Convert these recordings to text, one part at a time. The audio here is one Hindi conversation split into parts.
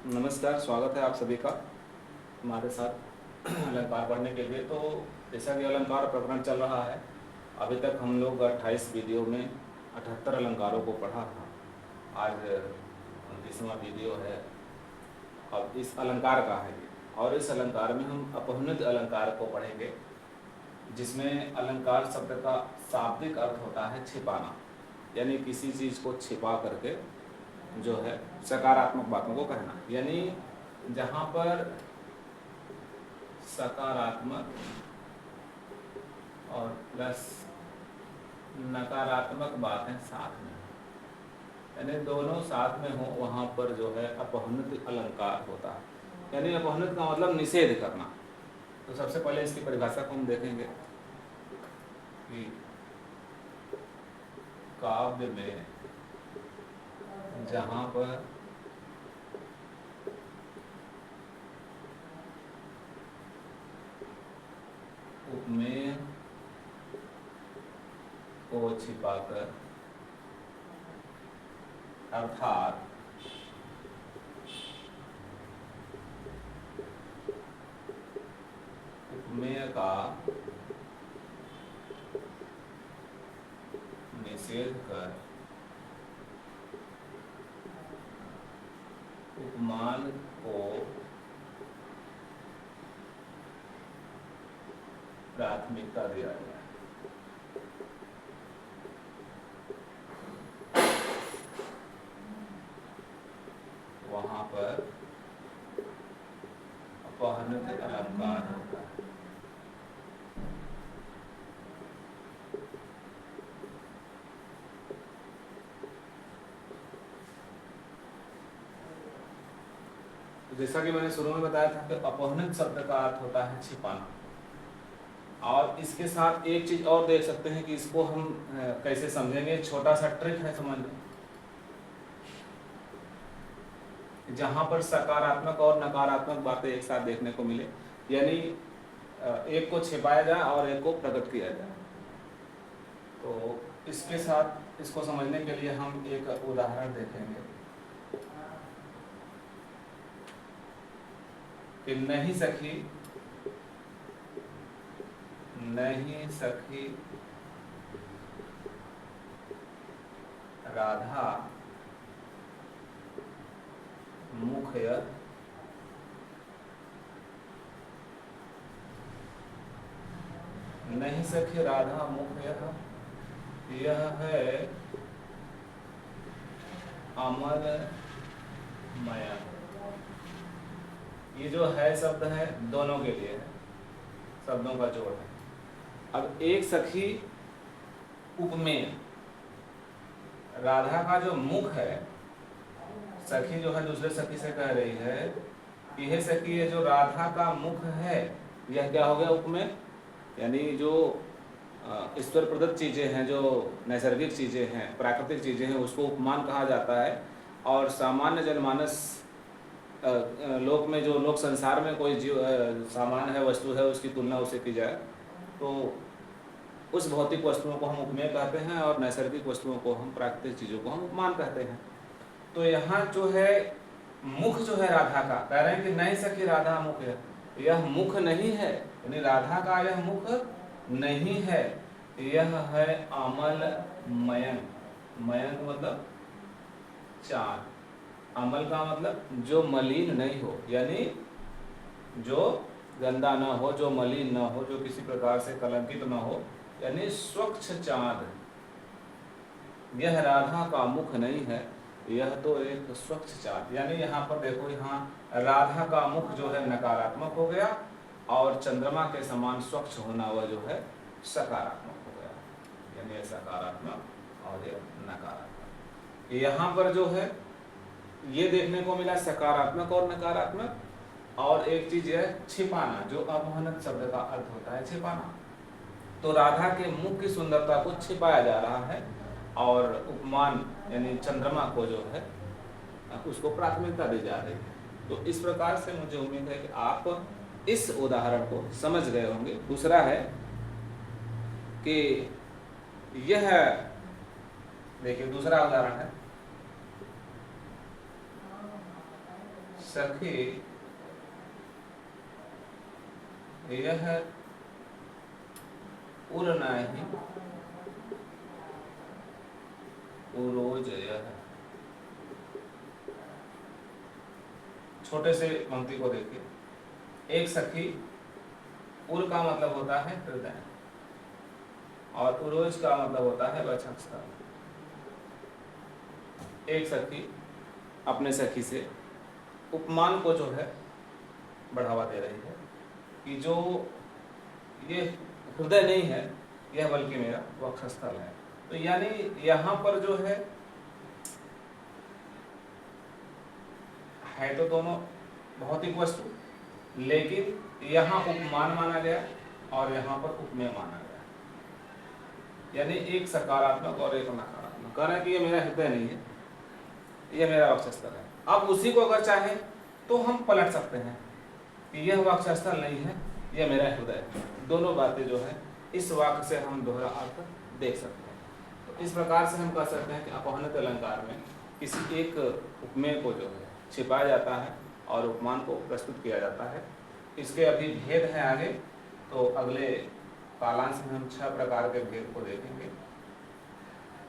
नमस्कार, स्वागत है आप सभी का हमारे साथ अलंकार पढ़ने के लिए। तो जैसा कि अलंकार प्रकरण चल रहा है, अभी तक हम लोग 28 वीडियो में 78 अलंकारों को पढ़ा था। आज 29वां वीडियो है। अब इस अलंकार का है ये, और इस अलंकार में हम अपहुनित अलंकार को पढ़ेंगे, जिसमें अलंकार शब्द का शाब्दिक अर्थ होता है छिपाना, यानी किसी चीज़ को छिपा करके जो है सकारात्मक बातों को कहना। यानी जहाँ पर सकारात्मक और प्लस नकारात्मक बातें साथ में, यानी दोनों साथ में हो, वहाँ पर जो है अपहुनित अलंकार होता है। यानी अपहुनित का मतलब निषेध करना। तो सबसे पहले इसकी परिभाषा को हम देखेंगे कि काव्य में जहाँ पर उपमेय को छिपाकर, अर्थात उपमेय का निषेध कर उपमान को प्राथमिकता दिया गया है। वहाँ पर अपहनित अलंकार होता है। तो जैसा कि मैंने शुरू में बताया था कि अपहनित शब्द का अर्थ होता है छिपाना। और इसके साथ एक चीज और देख सकते हैं कि इसको हम कैसे समझेंगे। छोटा सा ट्रिक है, समझ लें। जहां पर सकारात्मक और नकारात्मक बातें एक साथ देखने को मिले, यानी एक को छिपाया जाए और एक को प्रकट किया जाए। तो इसके साथ इसको समझने के लिए हम एक उदाहरण देखेंगे कि नहीं सखी, नहीं सखी राधा मुख्य नहीं सखी राधा मुख्य, यह है अमरमय। ये जो है शब्द है दोनों के लिए है, शब्दों का जोड़ है। अब एक सखी उपमेय, राधा का जो मुख है, सखी जो है दूसरे सखी से कह रही है, यह सखी है जो राधा का मुख है, यह क्या हो गया? उपमेय। यानी जो ईश्वर प्रदत्त चीजें हैं, जो नैसर्गिक चीजें हैं, प्राकृतिक चीजें हैं, उसको उपमान कहा जाता है। और सामान्य जनमानस लोक में, जो लोक संसार में कोई जीव सामान्य है, वस्तु है, उसकी तुलना उससे की जाए तो उस भौतिक वस्तुओं को हम उपमेय कहते हैं, और नैसर्गिक वस्तुओं को हम, प्राकृतिक चीज़ों को हम उपमान कहते हैं। तो यहाँ जो है मुख जो है राधा का, कह रहे हैं कि नहीं सखी राधा मुख है, यह मुख नहीं है, यानी राधा का यह मुख नहीं है, यह है अमल मयंक। मयंक मतलब चांद, अमल का मतलब जो मलिन नहीं हो, यानी जो गंदा ना हो, जो मलिन ना हो, जो किसी प्रकार से कलंकित ना हो, यानी स्वच्छ चांद। यह राधा का मुख नहीं है, यह तो एक स्वच्छ चांद। यानी यहाँ पर देखो, यहाँ राधा का मुख जो है नकारात्मक हो गया, और चंद्रमा के समान स्वच्छ होना वह जो है सकारात्मक हो गया। यानी सकारात्मक और ये नकारात्मक। यहाँ पर जो है ये देखने को मिला सकारात्मक और नकारात्मक। और एक चीज है छिपाना, जो अपहनित शब्द का अर्थ होता है छिपाना। तो राधा के मुख की सुंदरता को छिपाया जा रहा है, और उपमान यानी चंद्रमा को जो है उसको प्राथमिकता दी जा रही है। तो इस प्रकार से मुझे उम्मीद है कि आप इस उदाहरण को समझ गए होंगे। दूसरा है कि यह, देखिए दूसरा उदाहरण है, सखी यह उर नाही उरोज यह। छोटे से पंक्ति को देखिए, एक सखी, उर का मतलब होता है हृदय और उरोज का मतलब होता है वक्षस्थल। एक सखी अपने सखी से उपमान को जो है बढ़ावा दे रही है कि जो ये हृदय नहीं है, यह बल्कि मेरा वक्षस्थल है। तो यानी यहाँ पर जो है तो दोनों भौतिक वस्तु, लेकिन यहाँ उपमान माना गया और यहाँ पर उपमेय माना गया, यानी एक सकारात्मक और एक नकारात्मक। कह रहे हैं कि ये मेरा हृदय नहीं है, ये मेरा वक्षस्थल है। अब उसी को अगर चाहे तो हम पलट सकते हैं कि यह वक्षस्थल नहीं है, यह मेरा हृदय है। दोनों बातें जो है इस वाक्य से हम दोहरा अर्थ देख सकते हैं। तो इस प्रकार से हम कह सकते हैं कि अपहनित अलंकार में किसी एक उपमेय को जो है छिपाया जाता है और उपमान को प्रस्तुत किया जाता है। इसके अभी भेद हैं आगे, तो अगले कालांश में हम 6 प्रकार के भेद को देखेंगे।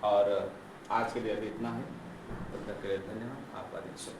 और आज के लिए अभी इतना है। तब तक के लिए धन्यवाद। आपका दिन शुभ।